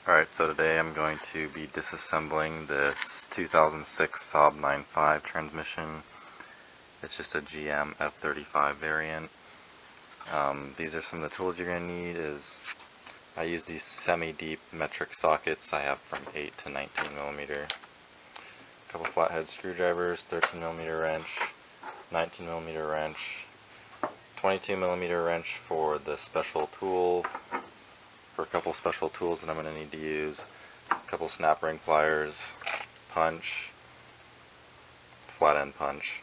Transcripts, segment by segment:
Alright, so today I'm going to be disassembling this 2006 SAAB 9.5 transmission. It's just a GM F35 variant. These are some of the tools you're going to need. I use these semi-deep metric sockets. I have from 8 to 19 millimeter. A couple flathead screwdrivers, 13 millimeter wrench, 19 millimeter wrench, 22 millimeter wrench for the special tool. For a couple special tools that I'm going to need to use, a couple snap ring pliers, punch, flat end punch,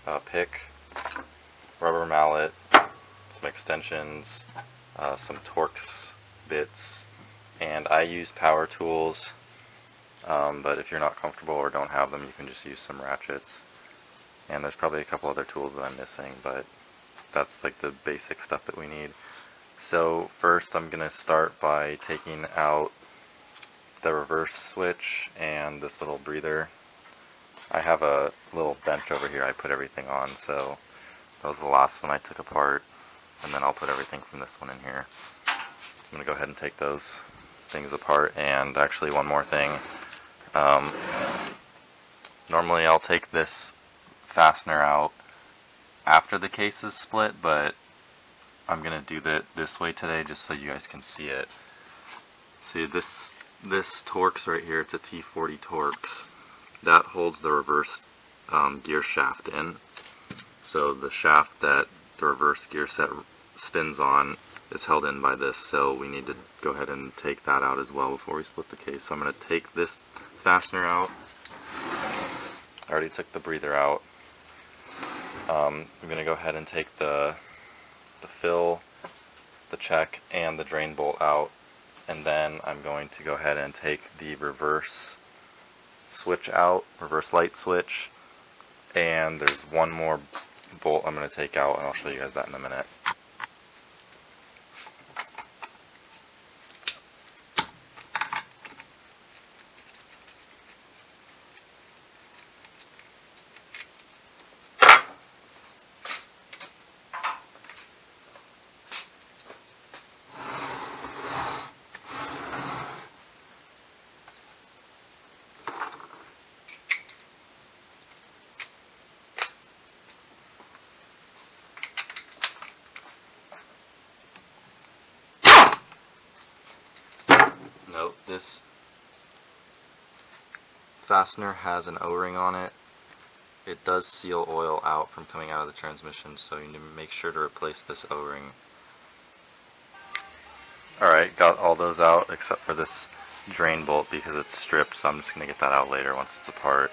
a pick, rubber mallet, some extensions, some Torx bits, and I use power tools, but if you're not comfortable or don't have them, you can just use some ratchets. And there's probably a couple other tools that I'm missing, but that's like the basic stuff that we need. So first I'm going to start by taking out the reverse switch and this little breather. I have a little bench over here I put everything on, so that was the last one I took apart, and then I'll put everything from this one in here. So I'm going to go ahead and take those things apart. And actually one more thing, normally I'll take this fastener out after the case is split, but I'm going to do that this way today just so you guys can see it. See, this Torx right here, it's a T40 Torx. That holds the reverse gear shaft in. So the shaft that the reverse gear set spins on is held in by this, so we need to go ahead and take that out as well before we split the case. So I'm going to take this fastener out. I already took the breather out. I'm going to go ahead and take the fill, the check, and the drain bolt out, and then I'm going to go ahead and take the reverse switch out, reverse light switch, and there's one more bolt I'm going to take out, and I'll show you guys that in a minute. Note, this fastener has an O-ring on it. It does seal oil out from coming out of the transmission, so you need to make sure to replace this O-ring. Alright, got all those out except for this drain bolt because it's stripped, so I'm just going to get that out later once it's apart.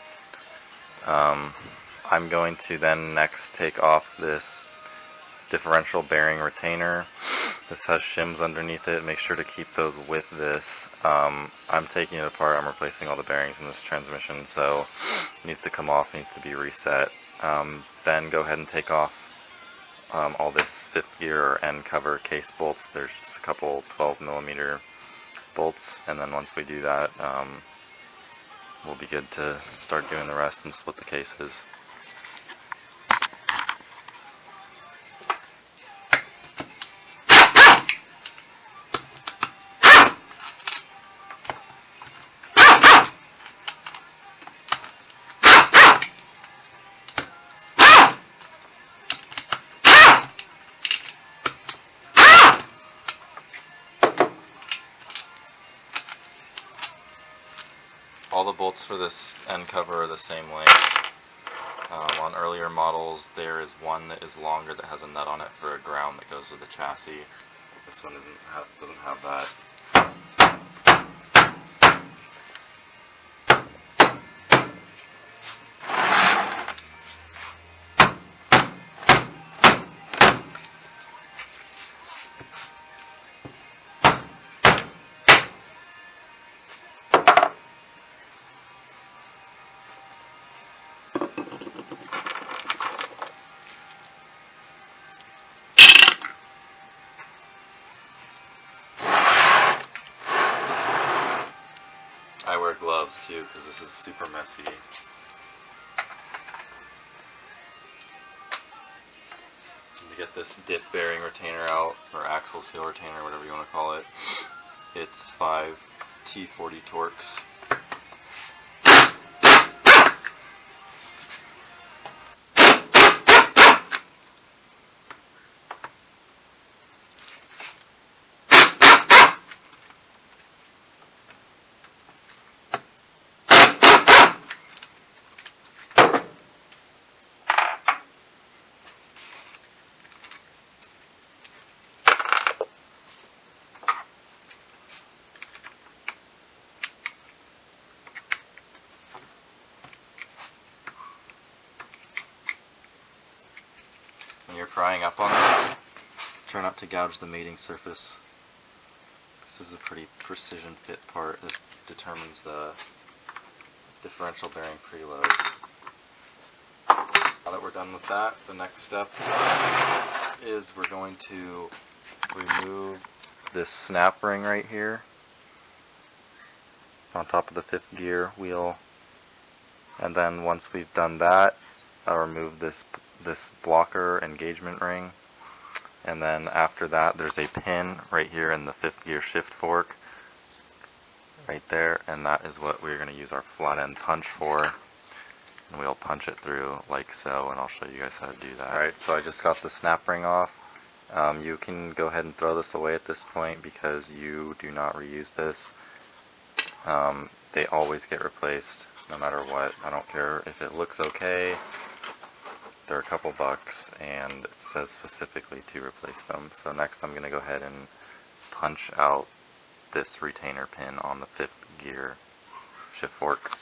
I'm going to then next take off this differential bearing retainer. This has shims underneath it. Make sure to keep those with this. I'm taking it apart. I'm replacing all the bearings in this transmission, so it needs to come off, it needs to be reset. Then go ahead and take off all this fifth gear or end cover case bolts. There's just a couple 12 millimeter bolts, and then once we do that, we'll be good to start doing the rest and split the cases. All the bolts for this end cover are the same length. On earlier models, there is one that is longer that has a nut on it for a ground that goes to the chassis. This one doesn't have that. I wear gloves too because this is super messy. To get this dip bearing retainer out, or axle seal retainer, whatever you want to call it. It's 5 T40 Torx. When you're prying up on this, try not to gouge the mating surface. This is a pretty precision fit part. This determines the differential bearing preload. Now that we're done with that, the next step is we're going to remove this snap ring right here on top of the 5th gear wheel, and then once we've done that, I'll remove this blocker engagement ring, and then after that there's a pin right here in the 5th gear shift fork right there, and that is what we're going to use our flat end punch for, and we'll punch it through like so, and I'll show you guys how to do that. Alright, so I just got the snap ring off. You can go ahead and throw this away at this point because you do not reuse this. They always get replaced no matter what. I don't care if it looks okay. They're a couple bucks, and it says specifically to replace them. So next I'm going to go ahead and punch out this retainer pin on the 5th gear shift fork.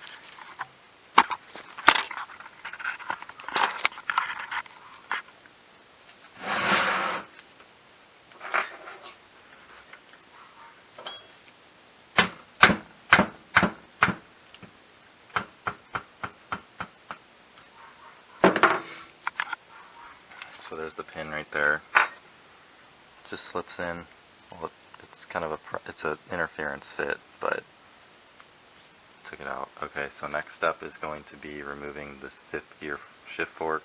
So there's the pin right there. It just slips in. Well, it's kind of it's an interference fit, but took it out. Okay, so next step is going to be removing this 5th gear shift fork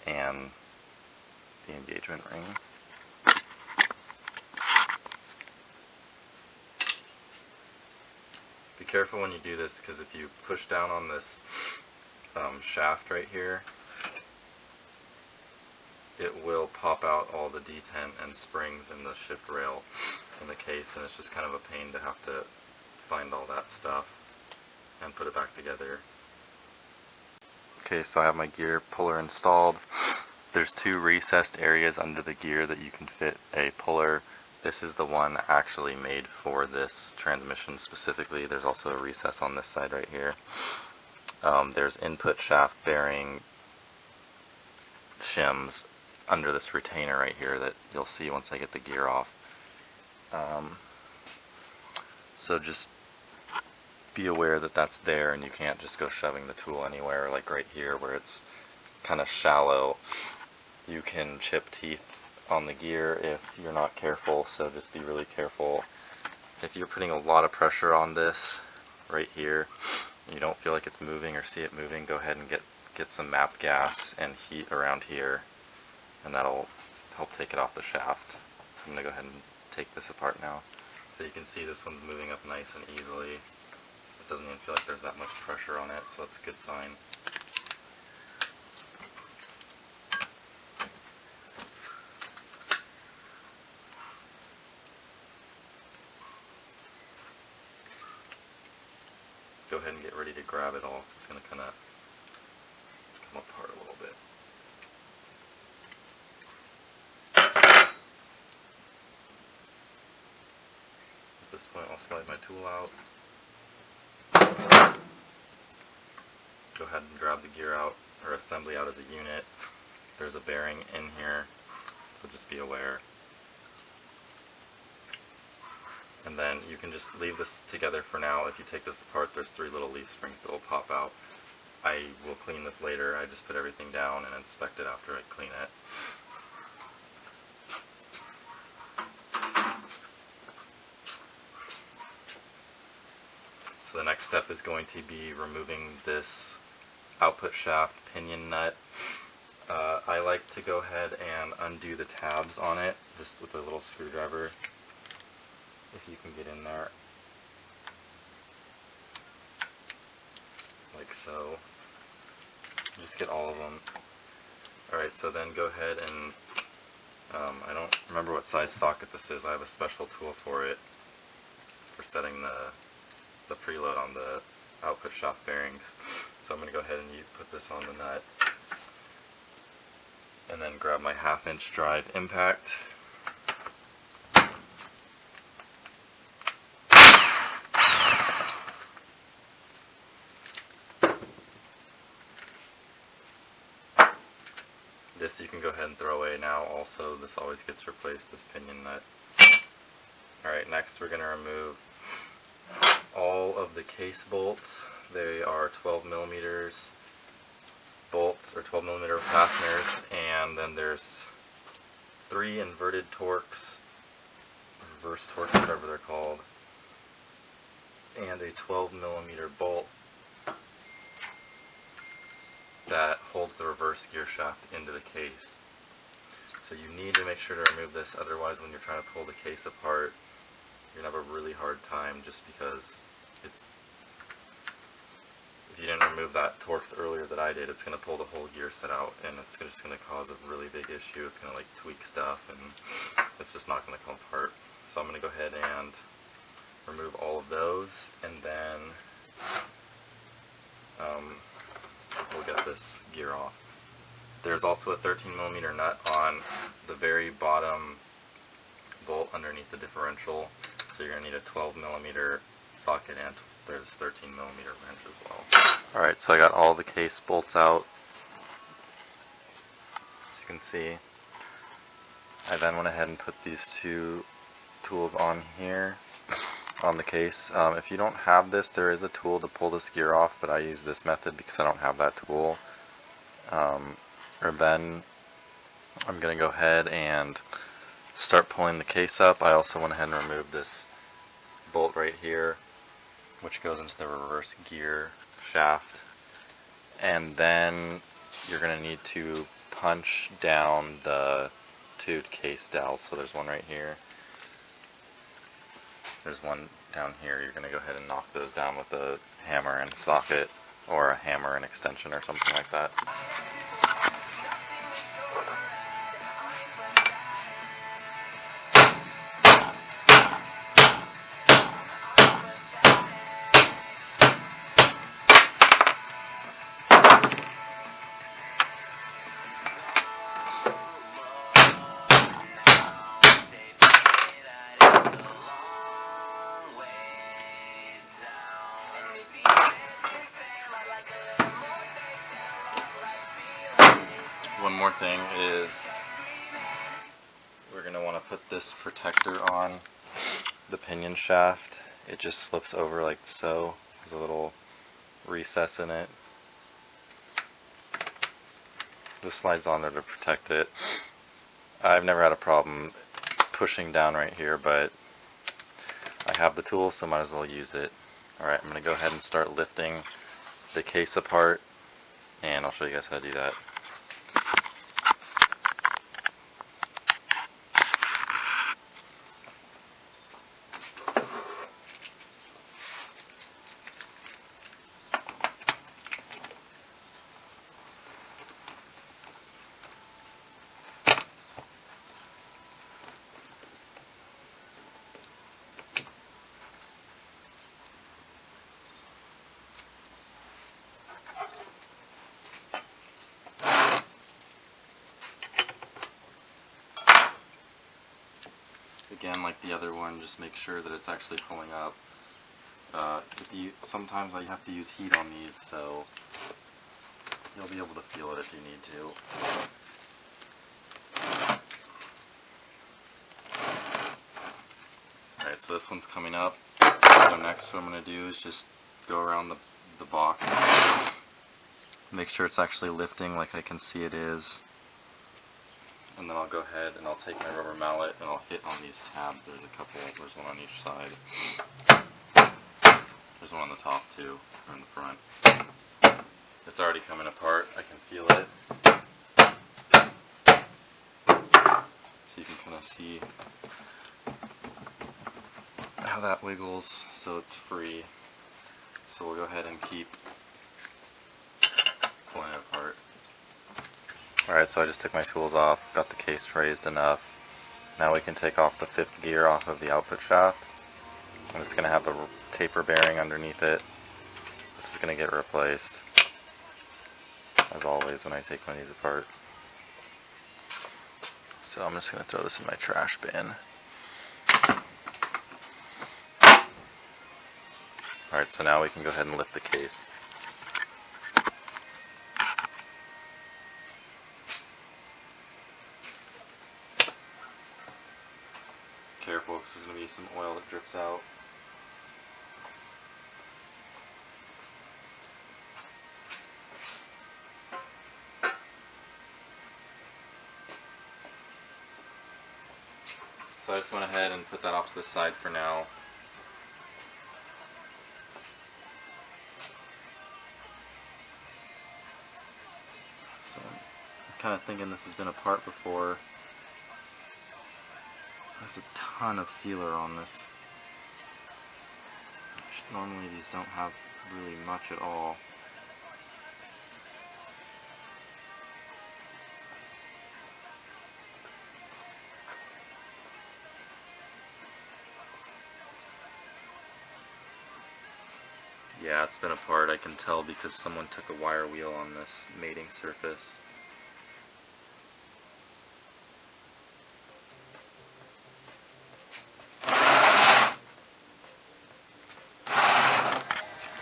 and the engagement ring. Be careful when you do this, because if you push down on this shaft right here, it will pop out all the detent and springs in the shift rail in the case, and it's just kind of a pain to have to find all that stuff and put it back together. Okay, so I have my gear puller installed. There's 2 recessed areas under the gear that you can fit a puller. This is the one actually made for this transmission specifically. There's also a recess on this side right here. There's input shaft bearing shims under this retainer right here that you'll see once I get the gear off. So just be aware that that's there, and you can't just go shoving the tool anywhere, like right here where it's kind of shallow. You can chip teeth on the gear if you're not careful, so just be really careful. If you're putting a lot of pressure on this right here, you don't feel like it's moving or see it moving, go ahead and get some MAP gas and heat around here, and that'll help take it off the shaft. So I'm going to go ahead and take this apart now. So you can see this one's moving up nice and easily. It doesn't even feel like there's that much pressure on it, so that's a good sign. Go ahead and get ready to grab it off. It's going to kind of come apart a little bit. At this point, I'll slide my tool out. Go ahead and grab the gear out, or assembly out as a unit. There's a bearing in here, so just be aware. And then you can just leave this together for now. If you take this apart, there's 3 little leaf springs that will pop out. I will clean this later. I just put everything down and inspect it after I clean it. So the next step is going to be removing this output shaft pinion nut. I like to go ahead and undo the tabs on it just with a little screwdriver. if you can get in there, like so. Just get all of them. Alright, so then go ahead and, I don't remember what size socket this is. I have a special tool for it, for setting the preload on the output shaft bearings. So I'm going to go ahead and put this on the nut, and then grab my 1/2 inch drive impact. This you can go ahead and throw away now also. This always gets replaced, this pinion nut. Alright, next we're going to remove all of the case bolts. They are 12mm bolts, or 12mm fasteners, and then there's 3 inverted Torx, reverse Torx, whatever they're called, and a 12mm bolt that holds the reverse gear shaft into the case. So you need to make sure to remove this, otherwise when you're trying to pull the case apart, you're going to have a really hard time, just because if you didn't remove that Torx earlier that I did, it's going to pull the whole gear set out, and it's just going to cause a really big issue. It's going to like tweak stuff, and it's just not going to come apart. So I'm going to go ahead and remove all of those, and then we'll get this gear off. There's also a 13mm nut on the very bottom bolt underneath the differential, so you're going to need a 12mm socket, and there's 13mm wrench as well. Alright, so I got all the case bolts out, as you can see. I then went ahead and put these 2 tools on here, on the case. If you don't have this, there is a tool to pull this gear off, but I use this method because I don't have that tool. Or then I'm going to go ahead and start pulling the case up. I also went ahead and removed this bolt right here, which goes into the reverse gear shaft. And then you're going to need to punch down the 2 case dowels. So there's one right here. There's one down here. You're going to go ahead and knock those down with a hammer and socket, or a hammer and extension, or something like that. One more thing is, we're going to want to put this protector on the pinion shaft. It just slips over like so. There's a little recess in it. Just slides on there to protect it. I've never had a problem pushing down right here, but I have the tool, so might as well use it. Alright, I'm going to go ahead and start lifting the case apart, and I'll show you guys how to do that. Again, like the other one, just make sure that it's actually pulling up. Sometimes I have to use heat on these, so you'll be able to feel it if you need to. Alright, so this one's coming up. So next what I'm going to do is just go around the box. Make sure it's actually lifting like I can see it is. And then I'll go ahead and I'll take my rubber mallet and I'll hit on these tabs. There's a couple, there's one on each side. There's one on the top too, or in the front. It's already coming apart, I can feel it. So you can kind of see how that wiggles so it's free. So we'll go ahead and keep pulling it apart. Alright, so I just took my tools off, got the case raised enough. Now we can take off the 5th gear off of the output shaft. And it's going to have a taper bearing underneath it. This is going to get replaced, as always, when I take one of these apart. So I'm just going to throw this in my trash bin. Alright, so now we can go ahead and lift the case. Careful, because there's going to be some oil that drips out. So I just went ahead and put that off to the side for now. So I'm kind of thinking this has been apart before. There's a ton of sealer on this. Normally these don't have really much at all. Yeah, it's been apart, I can tell, because someone took a wire wheel on this mating surface.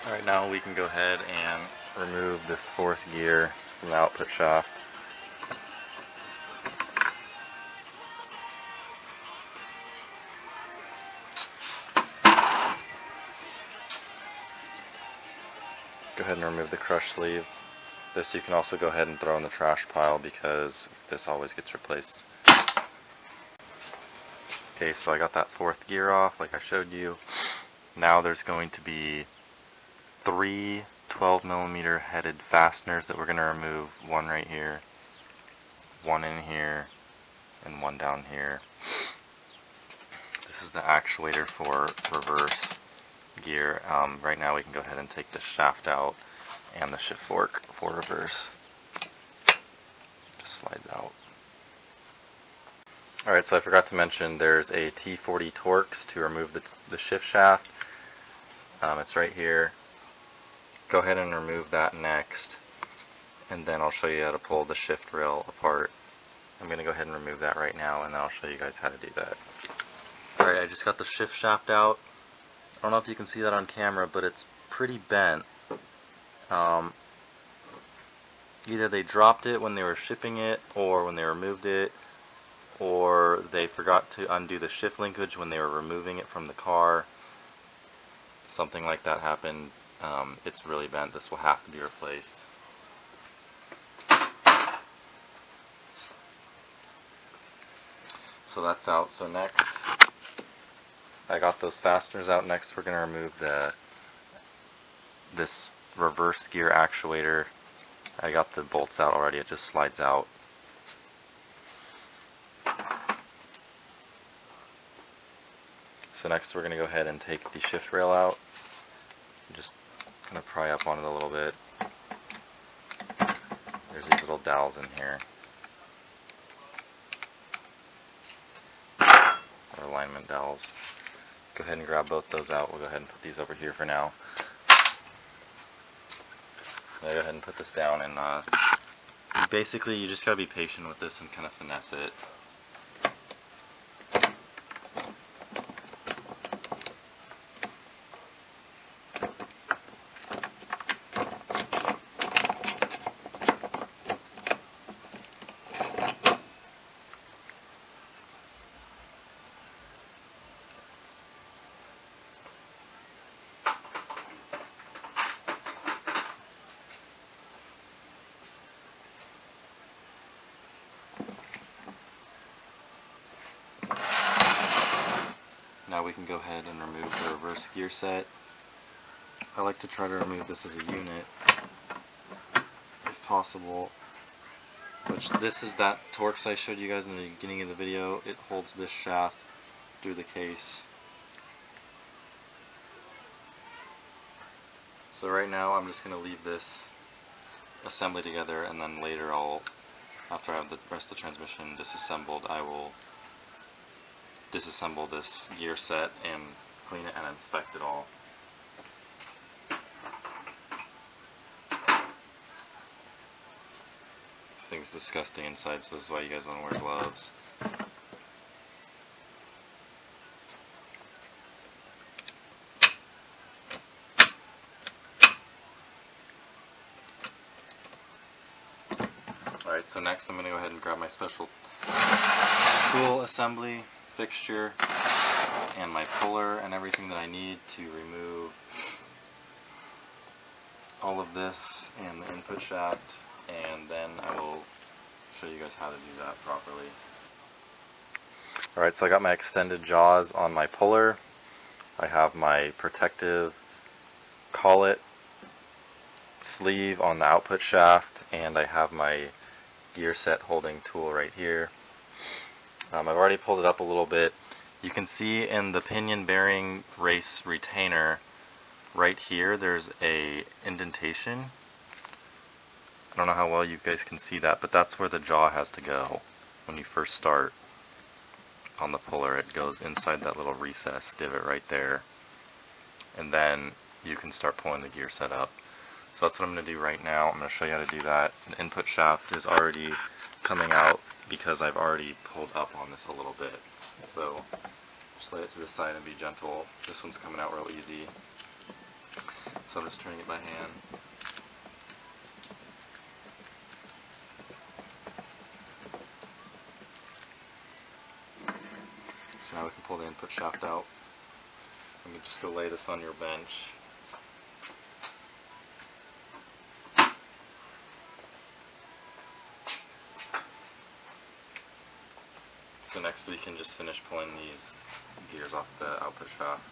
Alright, now we can go ahead and remove this 4th gear from the output shaft. Go ahead and remove the crush sleeve. This you can also go ahead and throw in the trash pile because this always gets replaced. Okay, so I got that 4th gear off like I showed you. Now there's going to be 3 12mm headed fasteners that we're going to remove. One right here, one in here, and one down here. This is the actuator for reverse gear. Right now we can go ahead and take the shaft out and the shift fork for reverse. Just slides out. Alright, so I forgot to mention there's a T40 Torx to remove the shift shaft. It's right here. Go ahead and remove that next, and then I'll show you how to pull the shift rail apart. I'm going to go ahead and remove that right now, and then I'll show you guys how to do that. Alright, I just got the shift shaft out. I don't know if you can see that on camera, but it's pretty bent. Either they dropped it when they were shipping it, or when they removed it, or they forgot to undo the shift linkage when they were removing it from the car. Something like that happened. It's really bent. This will have to be replaced. So that's out. So next, I got those fasteners out. Next we're going to remove this reverse gear actuator. I got the bolts out already. It just slides out. So next we're going to go ahead and take the shift rail out. Just kind of pry up on it a little bit. There's these little dowels in here. Or alignment dowels. Go ahead and grab both those out. We'll go ahead and put these over here for now. I'll go ahead and put this down, and basically you just gotta be patient with this and kind of finesse it. Now we can go ahead and remove the reverse gear set. I like to try to remove this as a unit, if possible. Which this is that Torx I showed you guys in the beginning of the video. It holds this shaft through the case. So right now I'm just going to leave this assembly together, and then later after I have the rest of the transmission disassembled, I will disassemble this gear set and clean it and inspect it all. This thing's disgusting inside, so this is why you guys want to wear gloves. Alright, so next I'm going to go ahead and grab my special tool assembly fixture and my puller and everything that I need to remove all of this and the input shaft, and then I will show you guys how to do that properly. Alright, so I got my extended jaws on my puller. I have my protective collet sleeve on the output shaft, and I have my gear set holding tool right here. I've already pulled it up a little bit. You can see in the pinion bearing race retainer right here there's a indentation. I don't know how well you guys can see that, but that's where the jaw has to go when you first start on the puller. It goes inside that little recess divot right there, and then you can start pulling the gear set up. So that's what I'm going to do right now. I'm going to show you how to do that. The input shaft is already coming out because I've already pulled up on this a little bit. So just lay it to the side and be gentle. This one's coming out real easy. So I'm just turning it by hand. So now we can pull the input shaft out. You can just go lay this on your bench. So next we can just finish pulling these gears off the output shaft.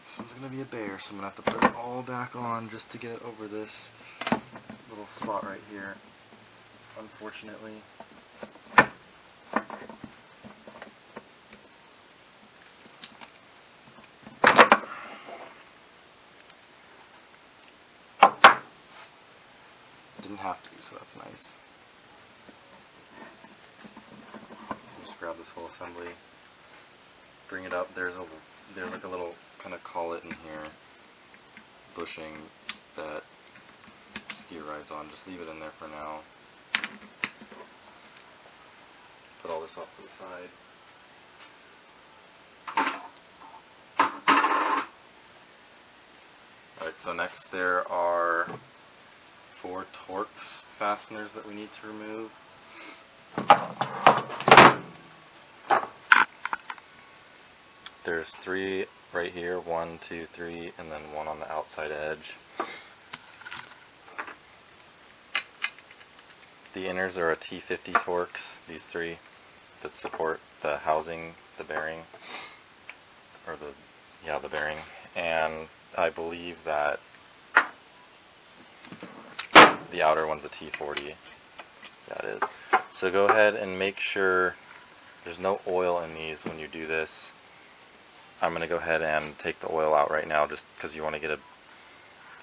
This one's going to be a bear, so I'm going to have to put it all back on just to get it over this little spot right here, unfortunately. Didn't have to, so that's nice. Just grab this whole assembly, bring it up. There's like a little kind of collet in here, bushing that ski rides on. Just leave it in there for now. Put all this off to the side. Alright, so next there are 4 Torx fasteners that we need to remove. There's 3 right here, 1, 2, 3, and then 1 on the outside edge. The inners are a T50 Torx, these 3 that support the housing, the bearing, or the bearing, and I believe that the outer one's a T40. That is. So go ahead and make sure there's no oil in these when you do this. I'm going to go ahead and take the oil out right now just because you want to get a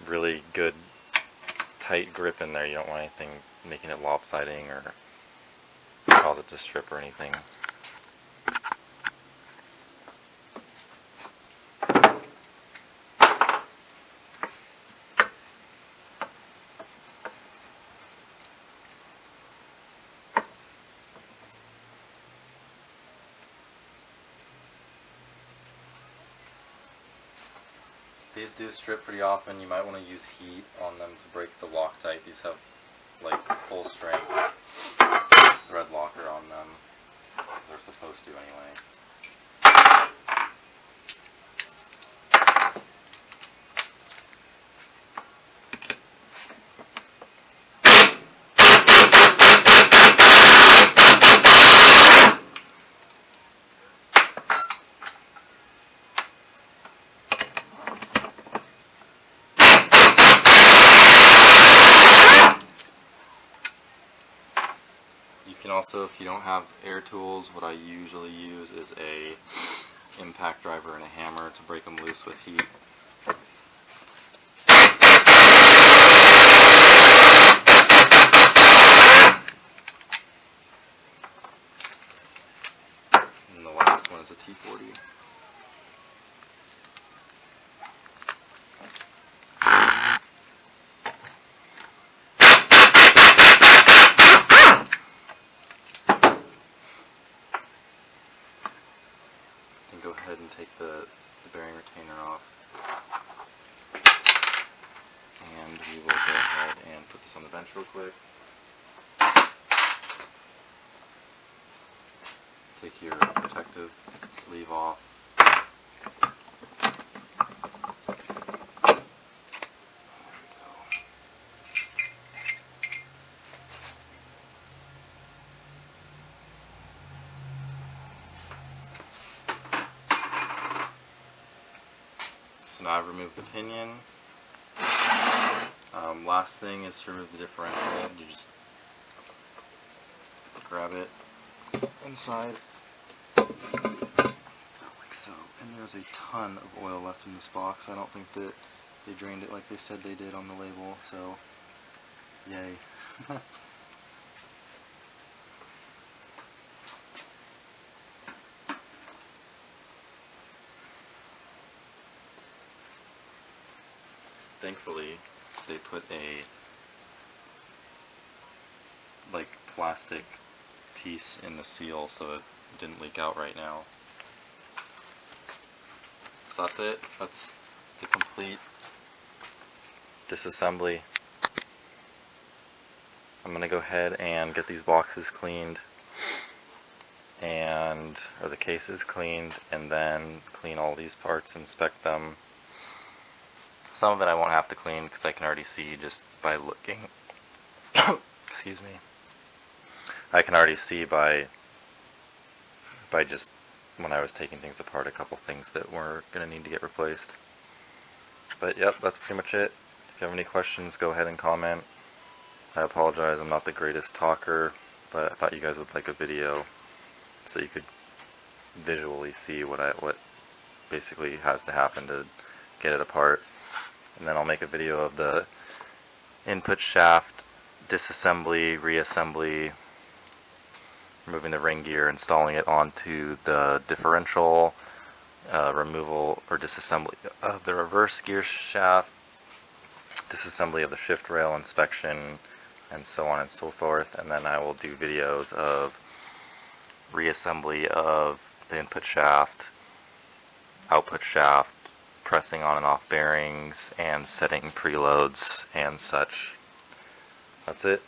really good tight grip in there. You don't want anything making it lopsiding or cause it to strip or anything. These do strip pretty often. You might want to use heat on them to break the Loctite. These have like full strength thread locker on them. They're supposed to anyway. You can also, if you don't have air tools, what I usually use is a impact driver and a hammer to break them loose with heat. And the last one is a T40. Go ahead and take the bearing retainer off, and we will go ahead and put this on the bench real quick. Take your protective sleeve off. So now I've removed the pinion. Last thing is to remove the differential. You just grab it inside, like so. And there's a ton of oil left in this box. I don't think that they drained it like they said they did on the label, so yay. Thankfully, they put a like plastic piece in the seal so it didn't leak out right now. So that's it. That's the complete disassembly. I'm gonna go ahead and get these boxes cleaned, or the cases cleaned, and then clean all these parts, inspect them. Some of it I won't have to clean because I can already see just by looking. Excuse me. I can already see by just when I was taking things apart, a couple things that were going to need to get replaced. But yep, that's pretty much it. If you have any questions, go ahead and comment. I apologize, I'm not the greatest talker, but I thought you guys would like a video so you could visually see what basically has to happen to get it apart. And then I'll make a video of the input shaft disassembly, reassembly, removing the ring gear, installing it onto the differential, removal or disassembly of the reverse gear shaft, disassembly of the shift rail, inspection, and so on and so forth. And then I will do videos of reassembly of the input shaft, output shaft, pressing on and off bearings, and setting preloads and such. That's it.